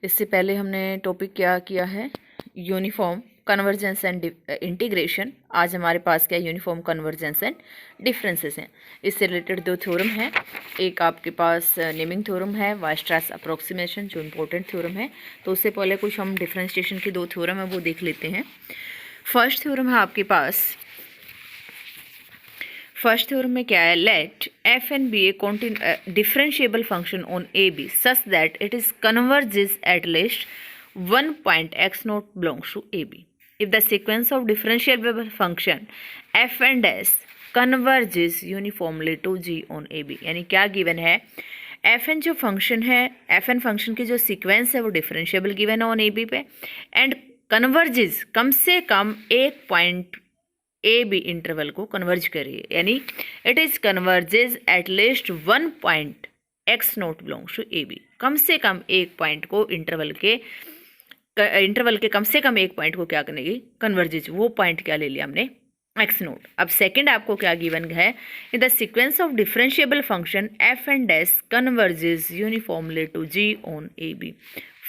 इससे पहले हमने टॉपिक क्या किया है, यूनिफॉर्म कन्वर्जेंस एंड इंटीग्रेशन। आज हमारे पास क्या यूनिफॉर्म कन्वर्जेंस एंड डिफरेंसेस हैं। इससे रिलेटेड दो थ्योरम है। एक आपके पास नेमिंग थ्योरम है, वायरस्ट्रास अप्रोक्सीमेशन, जो इम्पोर्टेंट थ्योरम है। तो उससे पहले कुछ हम डिफरेंशिएशन की दो थ्योरम है वो देख लेते हैं। फर्स्ट थ्योरम है आपके पास, फर्स्ट थ्योरम में क्या है, let f n be a differentiable function on a b such that it is converges at least one point x naught belongs to AB. If the sequence of differentiable function f and s converges uniformly to g on AB, यानी क्या given है, f n जो function है, f n function की जो sequence है वो differentiable given है ऑन ए बी पे, एंड कन्वर्जेस कम से कम एक पॉइंट ए बी इंटरवल को कन्वर्ज करिए, यानी it is converges at least one point x note belongs to a b. कम से कम एक पॉइंट को इंटरवल के कम से कम एक पॉइंट को क्या करने की कन्वर्जेज, वो पॉइंट क्या ले लिया हमने, एक्स नोट। अब सेकंड आपको क्या गिवन है, in the sequence of differentiable function f and s converges uniformly to g on a b.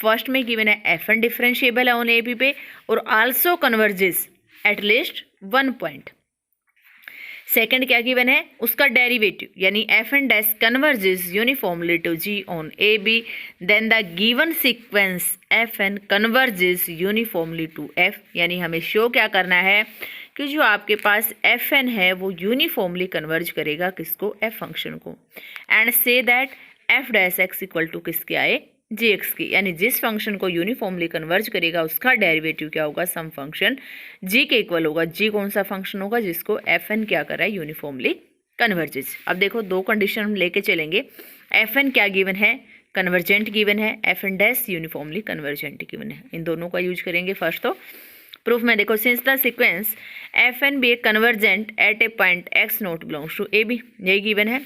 First में गिवन है एफ एन डिफरेंशिएबल है ऑन ए बी पे और also converges at least one point. Second क्या given है, उसका derivative, यानी f and s converges uniformly to g on a b, then the given sequence f n converges uniformly to f. यानी हमें show क्या करना है कि जो आपके पास एफ एन है वो यूनिफॉर्मली कन्वर्ज करेगा किसको, एफ फंक्शन को, and say that f dash x equal to किसके आए, जी एक्स की। यानी जिस फंक्शन को यूनिफॉर्मली कन्वर्ज करेगा उसका डेरिवेटिव क्या होगा, सम फंक्शन जी के इक्वल होगा। जी कौन सा फंक्शन होगा, जिसको एफ एन क्या कर रहा है, यूनिफॉर्मली कन्वर्जेस। अब देखो दो कंडीशन हम लेके चलेंगे। एफ एन क्या गिवन है, कन्वर्जेंट गिवन है, f n dash uniformly convergent given है। इन दोनों का यूज करेंगे फर्स्ट। तो प्रूफ में देखो, since the sequence f n be a convergent at a point x note belongs to a b, यही गिवन है,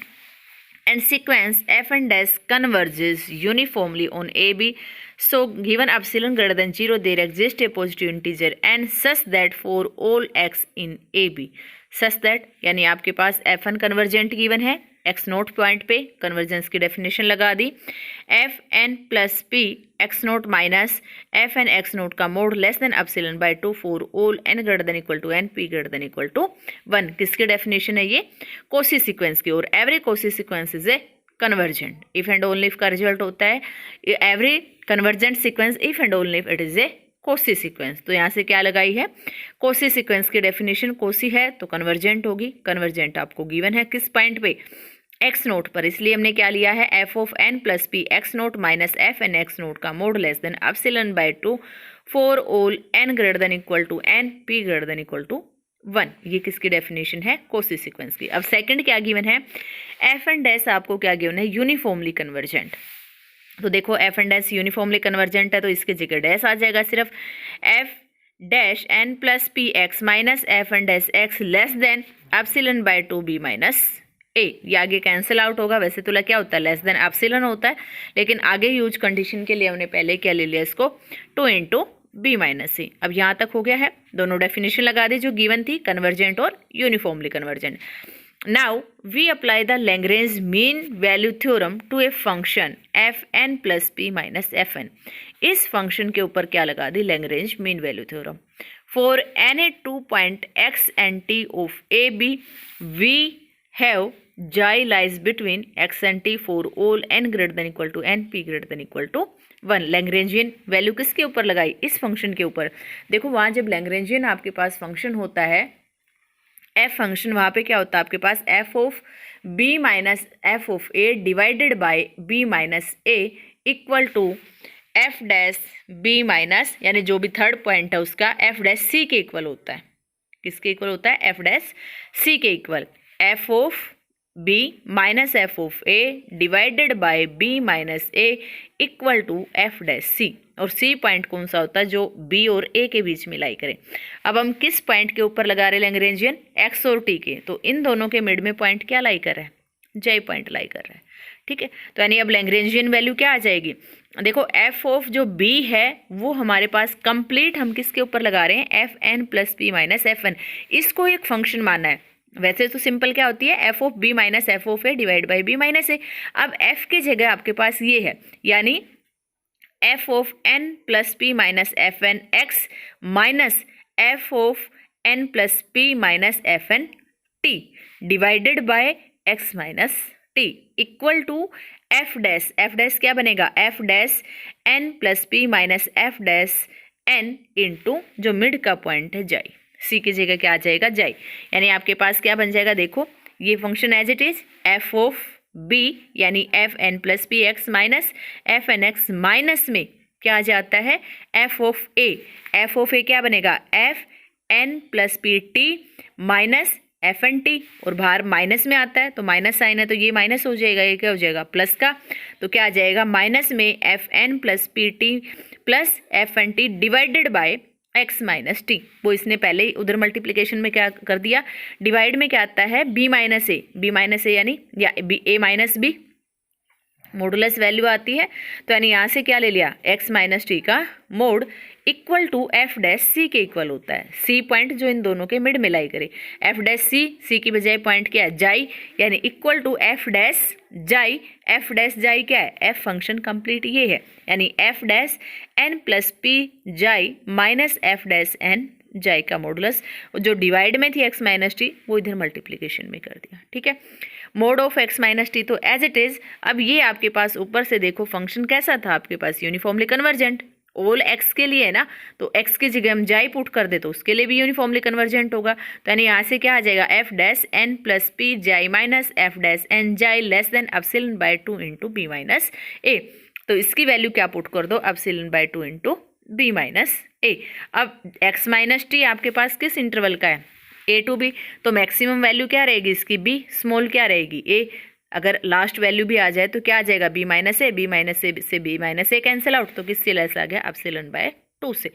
and sequence f and dash converges uniformly on AB, so given epsilon greater than 0 there exists a positive integer n such that for all x in AB, such that यानी आपके पास f1 convergent given है x not point पे, convergence की definition लगा दी, f n plus p x note minus f n x not का mod less than epsilon by 2 for all n greater than equal to n p greater than equal to 1। किसकी definition है ये, Cauchy sequence की। और every Cauchy sequence is a convergent if and only if का result होता है every convergent sequence if and only if it is a Kosi sequence. तो यहाँ से क्या लगाई है, कोसी सीक्वेंस की डेफिनेशन, कोसी है तो कन्वर्जेंट होगी। कन्वर्जेंट आपको गिवन है किस पॉइंट पे, एक्स नोट पर, इसलिए हमने क्या लिया है, f of n plus p x note minus f n x not का mod less than epsilon by 2 for all n greater than equal to n p greater than equal to 1। ये किसकी definition है, Kosi sequence की। अब second क्या given है, F n dash आपको क्या गिवन है, यूनिफॉर्मली कन्वर्जेंट। तो देखो f n dash uniformly convergent है तो इसके जगह डैश आ जाएगा, सिर्फ f dash n plus p x minus f n dash x less than epsilon by 2 b minus a. ये आगे कैंसिल आउट होगा, वैसे तो क्या होता है, लेस देन एप्सिलॉन होता है, लेकिन आगे यूज कंडीशन के लिए हमने पहले क्या ले लिया, इसको 2 इंटू बी माइनस सी। अब यहाँ तक हो गया है, दोनों डेफिनेशन लगा दी जो गिवन थी, कन्वर्जेंट और uniformly convergent. Now we apply the Lagrange mean value theorem to a function f n plus p minus f n. इस फंक्शन के ऊपर क्या लगा दी, Lagrange mean value theorem. For any 2 point x and t of a b we have Xi lies between x and t for all n greater than equal to n p greater than equal to 1। Lagrangian value किसके ऊपर लगाई, इस function के ऊपर। देखो वहाँ जब Lagrangian आपके पास फंक्शन होता है, एफ फंक्शन, वहाँ पे क्या होता है आपके पास, f of b minus f of a divided by b minus a equal to f dash b minus, यानी जो भी थर्ड पॉइंट है उसका एफ डैश सी के इक्वल होता है। किसके इक्वल होता है, एफ डैश सी के equal, f of b minus f of a divided by b minus a equal to f dash c. और सी पॉइंट कौन सा होता है, जो बी और ए के बीच में लाई करें। अब हम किस पॉइंट के ऊपर लगा रहे हैं लैग्रेंजियन, एक्स और टी के, तो इन दोनों के मिड में पॉइंट क्या लाई कर रहा है, जे पॉइंट लाई कर रहा है। ठीक है, तो यानी अब लैग्रेंजियन वैल्यू क्या आ जाएगी, देखो एफ ऑफ जो बी है वो हमारे पास कंप्लीट हम किसके ऊपर लगा रहे हैं, f n plus p minus f n. इसको एक फंक्शन मानना है, वैसे तो सिंपल क्या होती है, f of b minus f of a divide by b minus a. अब एफ की जगह आपके पास ये है, यानी f of n plus p minus f n x minus f of n plus p minus f n t divided by x minus t equal to f dash क्या बनेगा, f dash n plus p minus f dash n into जो mid का point है जाई, सी की जगह क्या आ जाएगा जाई, यानी आपके पास क्या बन जाएगा, देखो ये function as it is f of b यानी f n plus p x minus f n x minus में क्या आ जाता है एफ ऑफ ए क्या बनेगा f n plus p t minus f n t, और बाहर माइनस में आता है तो माइनस साइन है तो ये माइनस हो जाएगा, ये क्या हो जाएगा प्लस का, तो क्या आ जाएगा माइनस में f n plus p t plus f n t divided by x minus t. वो इसने पहले ही उधर मल्टीप्लिकेशन में क्या कर दिया, डिवाइड में क्या आता है बी माइनस ए यानी या b a minus b modulus value आती है, तो यानी यहाँ से क्या ले लिया एक्स माइनस टी का mod equal to f dash c के इक्वल होता है, सी पॉइंट जो इन दोनों के मिड में लाई करे, एफ डैश सी की बजाय पॉइंट क्या है जाई, यानी इक्वल टू एफ डैश जाई क्या है एफ फंक्शन कंप्लीट ये है, यानी f dash n plus p xi minus f dash n xi का मॉडुलस जो डिवाइड में थी एक्स माइनस टी वो इधर मल्टीप्लिकेशन में कर दिया, ठीक है। Mode of x minus t तो एज इट इज, अब ये आपके पास ऊपर से देखो फंक्शन कैसा था आपके पास यूनिफॉर्मली कन्वर्जेंट, ऑल एक्स के लिए है ना, तो एक्स की जगह हम जाई पुट कर दे तो उसके लिए भी यूनिफॉर्मली कन्वर्जेंट होगा, तो यानी यहाँ से क्या आ जाएगा f dash n plus p xi minus f dash n xi less than epsilon by 2 into b minus a, तो इसकी वैल्यू क्या पुट कर दो epsilon by 2 into b minus a. अब एक्स माइनस टी आपके पास किस इंटरवल का है ए टू बी, तो मैक्सिमम वैल्यू क्या रहेगी इसकी बी, स्मॉल क्या रहेगी ए, अगर लास्ट वैल्यू भी आ जाए तो क्या आ जाएगा बी माइनस ए से बी माइनस ए कैंसिल आउट, तो किससे लेस आ गया एप्सिलॉन बाय 2 से।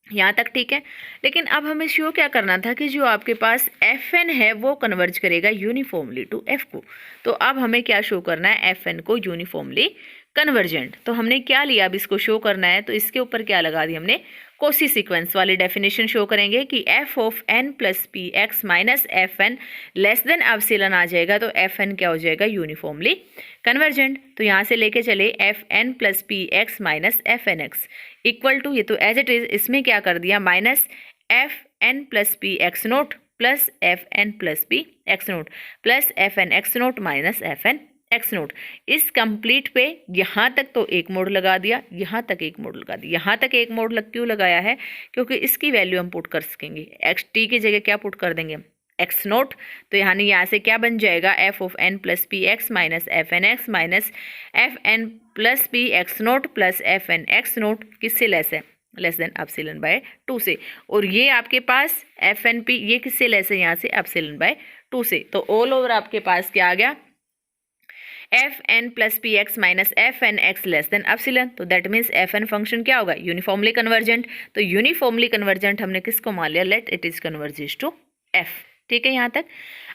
यहाँ तक ठीक है, लेकिन अब हमें शो क्या करना था कि जो आपके पास एफ एन है वो कन्वर्ज करेगा यूनिफॉर्मली टू एफ को, तो अब हमें क्या शो करना है एफ एन को यूनिफॉर्मली कन्वर्जेंट, तो हमने क्या लिया अब इसको शो करना है तो इसके ऊपर क्या लगा दी हमने कोसी सीक्वेंस वाली डेफिनेशन शो करेंगे कि f of n plus p x minus f n less than epsilon आ जाएगा, तो एफ एन क्या हो जाएगा यूनिफॉर्मली कन्वर्जेंट, तो यहाँ से लेके चले f n plus p x minus f n x equal to ये तो एज इट इज, इसमें क्या कर दिया minus f n plus p x naught plus f n plus p x naught plus f n x note minus f n x naught, इस complete पे यहाँ तक तो एक मोड लगा दिया, यहाँ तक एक मोड लगा दिया, यहाँ तक एक मोड क्यों लगाया है क्योंकि इसकी वैल्यू हम पुट कर सकेंगे, एक्स टी की जगह क्या पुट कर देंगे एक्स नोट, तो यहाँ से क्या बन जाएगा f of n plus p x minus f n x minus f n plus p x naught plus f n x naught किससे लेस है लेस देन एप्सिलॉन बाय 2 से, और ये आपके पास एफ एन पी ये किससे लेस है यहाँ से एप्सिलॉन बाय 2 से, तो ऑल ओवर आपके पास क्या आ गया f n plus p x minus f n x less than epsilon, तो that means f n function क्या होगा यूनिफॉर्मली कन्वर्जेंट, तो यूनिफॉर्मली कन्वर्जेंट हमने किसको मान लिया let it is converges to f, ठीक है यहाँ तक।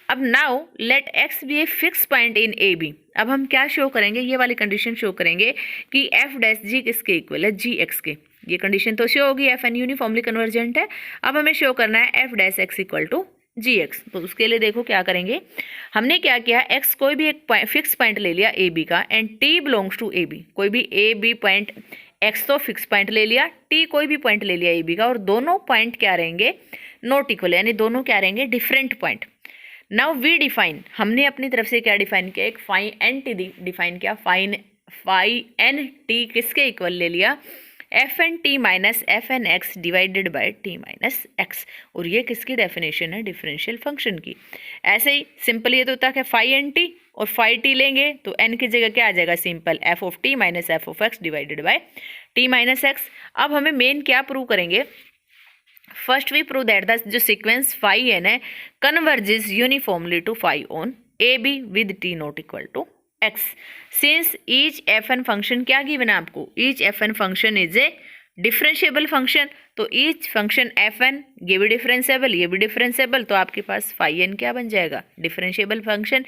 अब now let x be a fix point in a b, अब हम क्या शो करेंगे ये वाली कंडीशन शो करेंगे कि एफ डैश जी किसके इक्वल है जी एक्स के, ये कंडीशन तो शो होगी एफ एन यूनिफॉर्मली कन्वर्जेंट है, अब हमें शो करना है f dash x equal to g x, तो उसके लिए देखो क्या करेंगे हमने क्या किया एक्स कोई भी एक फिक्स पॉइंट ले लिया ए बी का and t belongs to a b, कोई भी ए बी पॉइंट एक्स तो फिक्स पॉइंट ले लिया, टी कोई भी पॉइंट ले लिया ए बी का, और दोनों पॉइंट क्या रहेंगे नॉट इक्वल, यानी दोनों क्या रहेंगे different point. Now we define, हमने अपनी तरफ से क्या डिफाइन किया एक फाई एन टी डिफाइन किया, फाई एन टी किसके इक्वल ले लिया f n t minus f n x divided by t minus x, और ये किसकी डेफिनेशन है डिफरेंशियल फंक्शन की। ऐसे ही सिंपल ये तो होता है फाई एन टी और फाई टी लेंगे तो एन की जगह क्या आ जाएगा simple f of t minus f of x divided by t minus x. अब हमें मेन क्या प्रूव करेंगे, first we prove that the जो सीक्वेंस फाई एन है converges uniformly to phi on a b with t not equal to x, since each f n function क्या given है आपको, each f n function is a differentiable function, तो each function f n ये भी differentiable ये भी differentiable, तो आपके पास फाई एन क्या बन जाएगा डिफरेंशिएबल फंक्शन,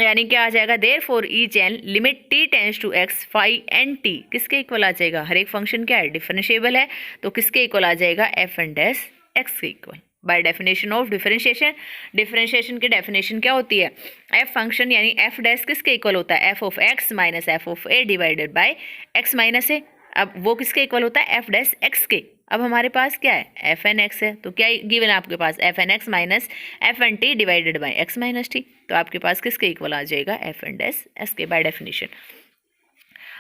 यानी क्या आ जाएगा therefore each n limit t tends to x phi n t किसके इक्वल आ जाएगा, हर एक फंक्शन क्या है डिफरेंशिएबल है तो किसके इक्वल आ जाएगा एफ एन डैश एक्स के equal. By definition of differentiation, differentiation की डेफिनेशन क्या होती है एफ फंक्शन यानी एफ डैश किसके इक्वल होता है f of x minus f of a divided by x minus a, अब वो किसके इक्वल होता है, एफ डैश एक्स के। अब हमारे पास क्या है, एफ एन एक्स है, तो क्या गिवन है आपके पास, f n x minus f n t divided by x minus t. तो आपके पास किसके इक्वल आ जाएगा, एफ एन डैश एक्स के बाय डेफिनेशन।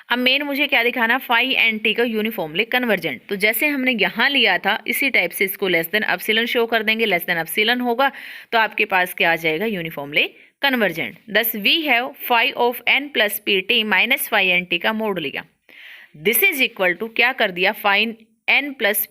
अब मेन मुझे क्या दिखाना, फाई एंड टी का यूनिफॉर्मली कन्वर्जेंट। तो जैसे हमने यहाँ लिया था इसी टाइप से इसको लेस देन एप्सिलॉन शो कर देंगे, लेस देन एप्सिलॉन होगा तो आपके पास क्या आ जाएगा, uniformly convergent. Thus we have phi of n plus p t minus phi n t का मोड लिया। दिस इज इक्वल टू क्या कर दिया, phi n plus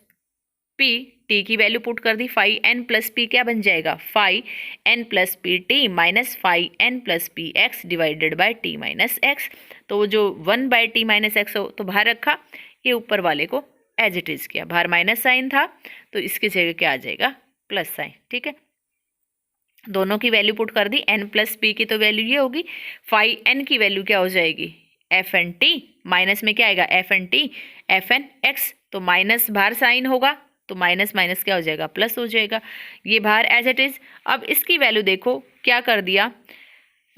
p t की वैल्यू पुट कर दी, फाई एन प्लस पी क्या बन जाएगा, phi n plus p t minus phi n plus p x divided by t minus x. तो जो 1 बाय टी माइनस एक्स हो तो बाहर रखा, ये ऊपर वाले को एज इट इज किया, बाहर माइनस साइन था तो इसकी जगह क्या आ जाएगा, प्लस साइन। ठीक है, दोनों की वैल्यू पुट कर दी, एन प्लस पी की तो वैल्यू ये होगी, फाई एन की वैल्यू क्या हो जाएगी, एफ एन टी, माइनस में क्या आएगा, f n t f n x, तो माइनस बाहर साइन होगा तो माइनस माइनस क्या हो जाएगा, प्लस हो जाएगा, ये बाहर एज इट इज। अब इसकी वैल्यू देखो क्या कर दिया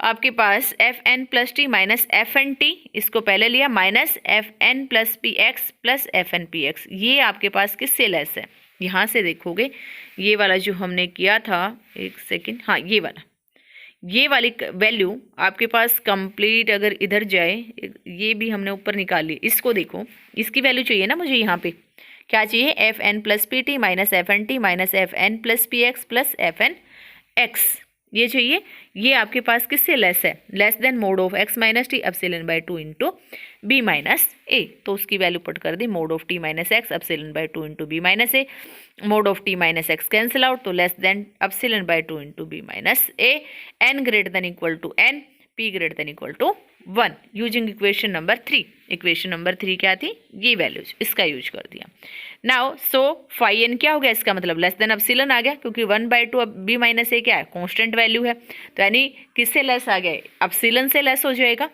आपके पास, f n plus t minus f n t, इसको पहले लिया, minus f n plus p x plus f n p x. ये आपके पास किससे लेस है, यहाँ से देखोगे ये वाला जो हमने किया था, एक सेकेंड, हाँ ये वाली वैल्यू आपके पास कंप्लीट अगर इधर जाए, ये भी हमने ऊपर निकाल ली, इसको देखो, इसकी वैल्यू चाहिए ना मुझे, यहाँ पे क्या चाहिए, f n plus p t minus f n t minus f n plus p x plus f n x, ये चाहिए। ये आपके पास किससे लेस है, less than mod of x minus t epsilon by 2 into b minus a. तो उसकी value put कर दी, mod of t minus x epsilon by 2 into b minus a, mod of t minus x cancel out, तो less than epsilon by 2 into b minus a, n greater than equal to n, p greater than equal to 1 using equation number 3। Equation number 3 क्या थी, ये values, इसका use कर दिया। Now so phi N क्या हो गया, इसका मतलब लेस देन एप्सिलॉन आ गया, क्योंकि 1/2 अब बी माइनस ए क्या है, कांस्टेंट वैल्यू है, तो यानी किससे लेस आ गया, एप्सिलॉन से लेस हो जाएगा।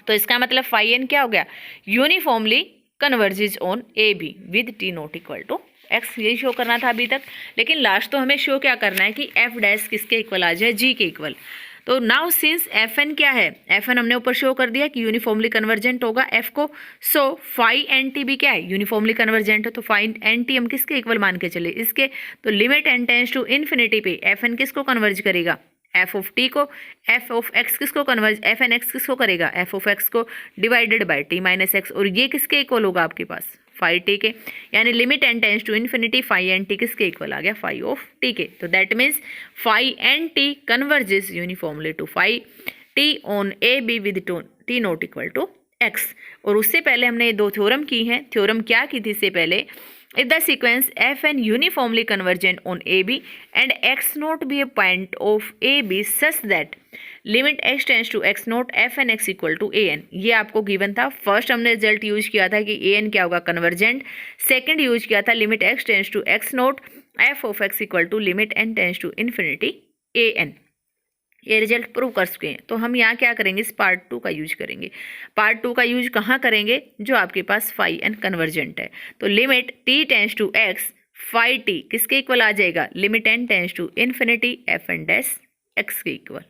तो इसका मतलब फाई एन क्या हो गया, uniformly converges on a b with t not equal to x. यही शो करना था अभी तक, लेकिन लास्ट तो हमें शो क्या करना है कि एफ डैश किसके इक्वल आ जाए, जी के इक्वल। तो नाउ सिंस एफ एन क्या है, एफ एन हमने ऊपर शो कर दिया कि यूनिफॉर्मली कन्वर्जेंट होगा एफ को, सो फाई एन टी भी क्या है, यूनिफॉर्मली कन्वर्जेंट है, तो फाई एन टी हम किसके इक्वल मान के चले, इसके। तो limit n tends to infinity पे एफ एन किसको कन्वर्ज करेगा, एफ ऑफ टी को, एफ ऑफ एक्स किसको कन्वर्ज, एफ एन एक्स किसको करेगा, एफ ऑफ एक्स को, divided by t minus x, और ये किसके इक्वल होगा आपके पास, फाई टी के। यानी limit n tends to infinity, phi n t किसके इक्वल आ गया, फाई ऑफ टी के। तो that means phi n t converges uniformly to phi t on a b with t not equal to x. और उससे पहले हमने ये दो थ्योरम की हैं। थ्योरम क्या की थी इससे पहले, if the sequence fn uniformly convergent on AB and x naught be a point of AB such that limit x tends to x naught fn x equal to an, ये आपको given था। First हमने result use किया था कि an क्या होगा, convergent. Second use किया था limit x tends to x nought f of x equal to limit n tends to infinity an। ये रिजल्ट प्रूव कर चुके हैं। तो हम यहाँ क्या करेंगे, इस पार्ट 2 का यूज करेंगे। पार्ट 2 का यूज कहाँ करेंगे, जो आपके पास फाई एन कन्वर्जेंट है। तो limit t tends to x phi t किसके इक्वल आ जाएगा, limit n tends to infinity f n dash x के इक्वल।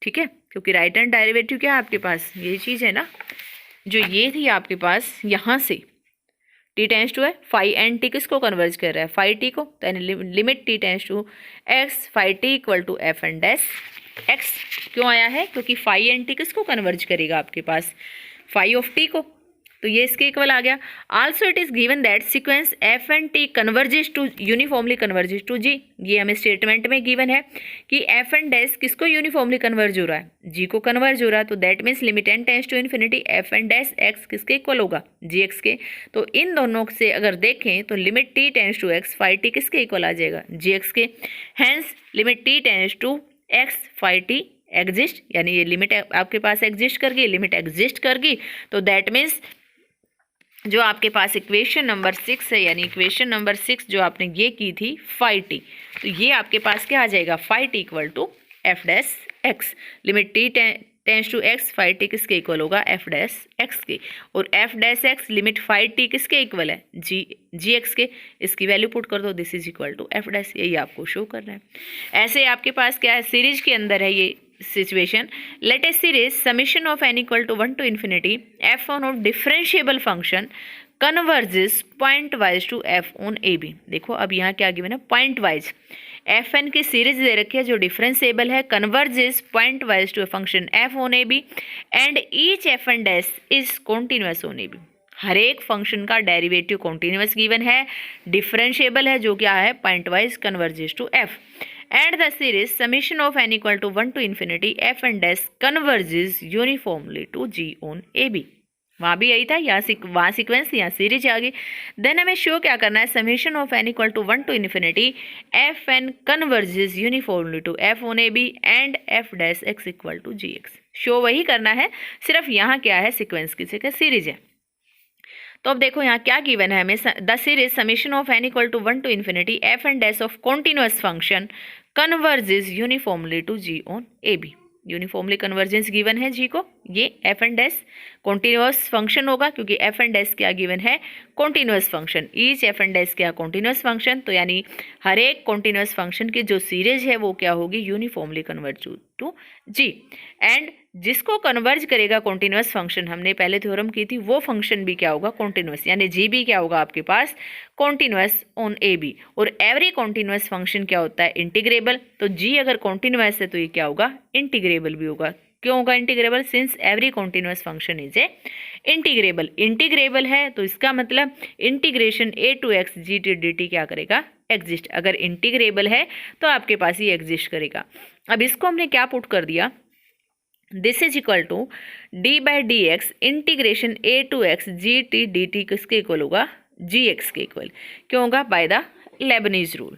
ठीक है, क्योंकि राइट हैंड डेरिवेटिव क्या है आपके पास, ये चीज़ है ना, जो ये थी आपके पास, यहाँ से टी टेंस टू है, फाई एन टी किसको कन्वर्ज कर रहा है, फाई टी को। तो यानी limit t tends to x phi t equal to f n dash x. क्यों आया है, क्योंकि फाई एन टी किसको कन्वर्ज करेगा आपके पास, फाई ऑफ टी को। तो ये इसके इक्वल आ गया। Also it is given that sequence f n t converges to uniformly converges to g. ये हमें स्टेटमेंट में गिवन है कि एफ एन डैश किसको यूनिफॉर्मली कन्वर्ज हो रहा है, जी को कन्वर्ज हो रहा है। तो that means limit n tends to infinity f n dash x किसके इक्वल होगा, जी एक्स के। तो इन दोनों से अगर देखें तो limit t tends to x phi t किसके इक्वल आ जाएगा, जी एक्स के। Hence limit t tends to x phi t exist, यानी ये लिमिट आपके पास एग्जिस्ट कर गई, लिमिट एग्जिस्ट कर गई। तो दैट मीन्स जो आपके पास इक्वेशन नंबर 6 है, यानी इक्वेशन नंबर 6 जो आपने ये की थी फाई टी, तो ये आपके पास क्या आ जाएगा, phi t equal to f dash x. Limit t tends to x phi t किसके इक्वल होगा, एफ डैश एक्स के। और f dash x limit phi t किसके इक्वल है, जी एक्स के। इसकी वैल्यू पुट कर दो, this is equal to f dash, यही आपको शो करना है। ऐसे आपके पास क्या है, सीरीज के अंदर है ये situation, let a series summation of n equal to 1 to infinity f1 of differentiable function converges point wise to f on a b. देखो अब यहाँ क्या गिवन है, पॉइंट वाइज एफ एन की सीरीज दे रखी है जो डिफरेंशिएबल है, converges point wise to a function f on a b and each f n dash is continuous on a b. हर एक फंक्शन का डेरिवेटिव कॉन्टिन्यूअस गिवन है, डिफरेंशिएबल है जो क्या है point wise converges to f and the series summation of n equal to 1 to infinity f n dash converges uniformly to g on a b. वहाँ भी यही था, वहाँ सीक्वेंस यहाँ सीरीज आ गई। देन हमें शो क्या करना है, summation of n equal to 1 to infinity f n converges uniformly to f on a b and f dash x equal to g x. Show वही करना है, सिर्फ यहाँ क्या है सीक्वेंस की जगह सीरीज है। तो अब देखो यहाँ क्या गिवन है हमें, the series summation of n equal to 1 to infinity f n dash of continuous function converges uniformly to g on a B. Uniformly convergence given है जी को, ये F n dash continuous function होगा क्योंकि f n dash क्या given है, continuous function. Each f n dash क्या continuous function, तो यानी हर एक कॉन्टिन्यूअस फंक्शन की जो सीरीज है वो क्या होगी, uniformly converge to g. And जिसको कन्वर्ज करेगा कॉन्टिन्यूअस फंक्शन, हमने पहले थ्योरम की थी, वो फंक्शन भी क्या होगा कॉन्टिन्यूअस, यानी जी भी क्या होगा आपके पास कॉन्टिन्यूअस ऑन ए बी। और एवरी कॉन्टिन्यूअस फंक्शन क्या होता है, इंटीग्रेबल। तो जी अगर कॉन्टिन्यूअस है तो ये क्या होगा, इंटीग्रेबल भी होगा। क्यों होगा integrable, since every continuous function is a integrable. Integrable है तो इसका मतलब integration a to x g t d t क्या करेगा, एग्जिस्ट। अगर इंटीग्रेबल है तो आपके पास ये एग्जिस्ट करेगा। अब इसको हमने क्या पुट कर दिया, this is equal to d by d x integration a to x g t d t किसके इक्वल होगा, जी एक्स के इक्वल। क्यों होगा, by the Leibniz rule.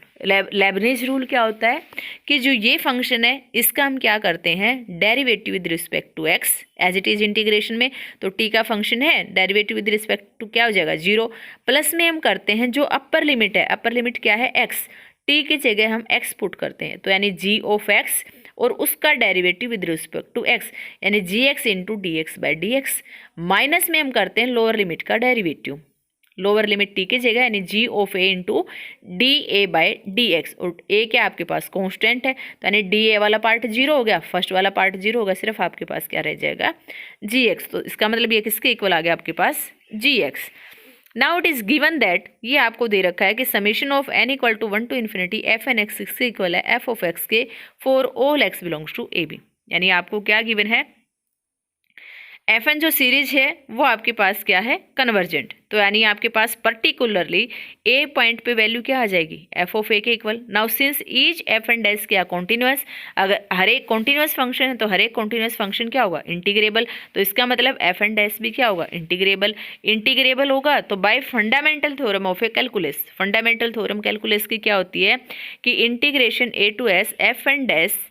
Leibniz rule क्या होता है कि जो ये फंक्शन है इसका हम क्या करते हैं, derivative with respect to x as it is integration में। तो टी का फंक्शन है, डेरिवेटिव विद रिस्पेक्ट टू क्या हो जाएगा, 0। प्लस में हम करते हैं जो अपर लिमिट है, अपर लिमिट क्या है एक्स, टी की जगह हम एक्स पुट करते हैं, तो यानी जी ऑफ एक्स और उसका derivative with respect to x यानी g x into d x by d x. Minus में हम करते हैं लोअर लिमिट का डेरिवेटिव, लोअर लिमिट टी की जगह यानी g of a into d a by d x. और ए क्या आपके पास कांस्टेंट है, तो यानी डी ए वाला पार्ट 0 हो गया, फर्स्ट वाला पार्ट 0 होगा, सिर्फ आपके पास क्या रह जाएगा, जी एक्स। तो इसका मतलब ये किसके इक्वल आ गया आपके पास, g x. Now it is given that, ये आपको दे रखा है कि summation of n equal to 1 to infinity f n x किसके इक्वल है, एफ ऑफ एक्स के for all x belongs to a b. यानी आपको क्या गिवन है, एफ एन जो सीरीज है वो आपके पास क्या है, कन्वर्जेंट। तो यानी आपके पास पर्टिकुलरली ए पॉइंट पे वैल्यू क्या आ जाएगी, एफ ऑफ ए के equal. Now since each f n dash क्या कॉन्टिन्यूअस, अगर हर एक कॉन्टिन्यूअस फंक्शन है तो हर एक कॉन्टिन्यूअस फंक्शन क्या होगा, इंटीग्रेबल। तो इसका मतलब एफ एन डैश भी क्या होगा, इंटीग्रेबल। इंटीग्रेबल होगा तो by fundamental theorem of a calculus, fundamental theorem calculus की क्या होती है कि integration a to s f n dash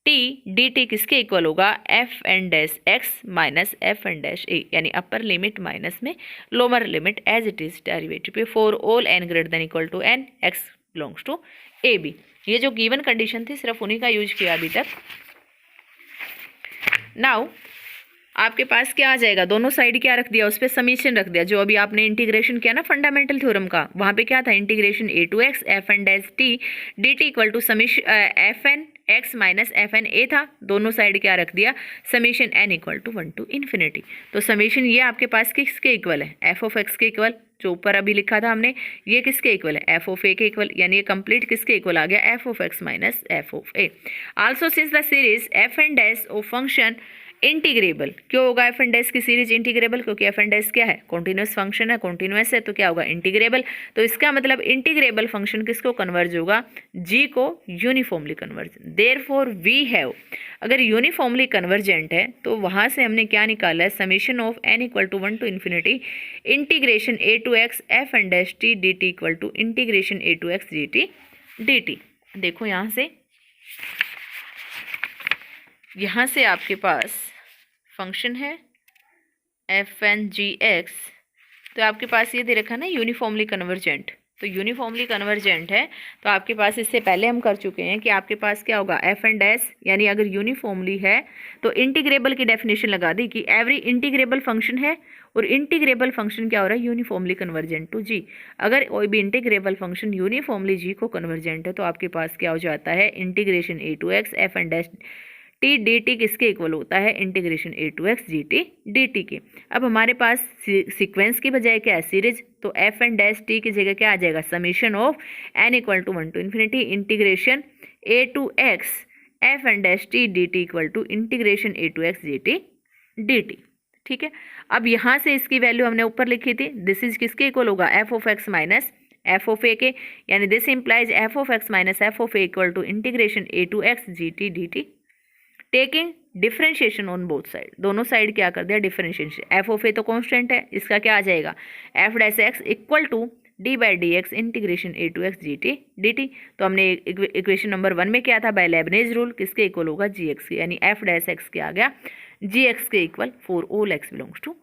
t d t किसके इक्वल होगा, f n dash x minus f n dash a, यानी अपर लिमिट माइनस में lower limit as it is derivative पे for all n greater than equal to n x belongs to a b. ये जो given condition थी सिर्फ उन्हीं का use किया अभी तक। नाउ आपके पास क्या आ जाएगा, दोनों साइड क्या रख दिया, उस पर समीशन रख दिया। जो अभी आपने इंटीग्रेशन किया ना फंडामेंटल थ्योरम का, वहाँ पे क्या था, integration a to x f n dash t d t equal to summation f n x minus f n a था। दोनों साइड क्या रख दिया, summation n equal to 1 to infinity. तो समीशन ये आपके पास किसके इक्वल है, एफ ऑफ एक्स के इक्वल। जो ऊपर अभी लिखा था हमने, ये किसके इक्वल है, एफ ऑफ ए के इक्वल। यानी ये कंप्लीट किसके इक्वल आ गया, f of x minus f of a. Also since the series f n dash of function integrable, क्यों होगा एफ एन डैश की सीरीज इंटीग्रेबल, क्योंकि एफ एन डैश क्या है, कॉन्टिन्यूअस फंक्शन है, कॉन्टिन्यूअस है तो क्या होगा, इंटीग्रेबल। तो इसका मतलब इंटीग्रेबल फंक्शन किसको कन्वर्ज होगा, जी को uniformly converge. Therefore we have, अगर यूनिफॉर्मली कन्वर्जेंट है तो वहाँ से हमने क्या निकाला है, summation of n equal to 1 to infinity integration a to x f n dash t d t equal to integration a to x g t d T. देखो यहाँ से आपके पास फंक्शन है एफ एन जी एक्स, तो आपके पास ये दे रखा ना यूनिफॉर्मली कन्वर्जेंट। तो यूनिफॉर्मली कन्वर्जेंट है तो आपके पास, इससे पहले हम कर चुके हैं कि आपके पास क्या होगा, एफ एन डैश, यानी अगर यूनिफॉर्मली है तो इंटीग्रेबल की डेफिनेशन लगा दी कि एवरी इंटीग्रेबल फंक्शन है और इंटीग्रेबल फंक्शन क्या हो रहा है, यूनिफॉर्मली कन्वर्जेंट टू जी। अगर कोई भी इंटीग्रेबल फंक्शन यूनिफॉर्मली जी को कन्वर्जेंट है तो आपके पास क्या हो जाता है, integration a to x f n dash t d t किसके इक्वल होता है, integration a to x g t d t के। अब हमारे पास सीक्वेंस की बजाय क्या है, सीरीज, तो एफ एन डैश टी की जगह क्या आ जाएगा, summation of n equal to 1 to infinity integration a to x f n dash t d t equal to integration a to x g t d t. ठीक है, अब यहाँ से इसकी वैल्यू हमने ऊपर लिखी थी, दिस इज किसके इक्वल होगा, f of x minus f of a के, यानी this implies f of x minus f of a equal to integration a to x g t d t, taking differentiation on both side, दोनों side क्या कर दिया, differentiation. F of ए तो constant है, इसका क्या आ जाएगा, f dash x equal to d by d x integration a to x g t d t. तो हमने इक्वेशन नंबर 1 में क्या था, बाय लेबनीज रूल, किसके इक्वल होगा, जी एक्स के, यानी एफ डैश एक्स के आ गया जी एक्स के equal for all x belongs to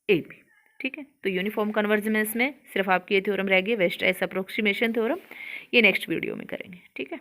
a b. ठीक है, तो यूनिफॉर्म कन्वर्जेंस में सिर्फ आपकी ये थ्योरम रह गई, वेस्टाइस अप्रोक्सीमेशन थ्योरम, ये नेक्स्ट वीडियो में करेंगे। ठीक है।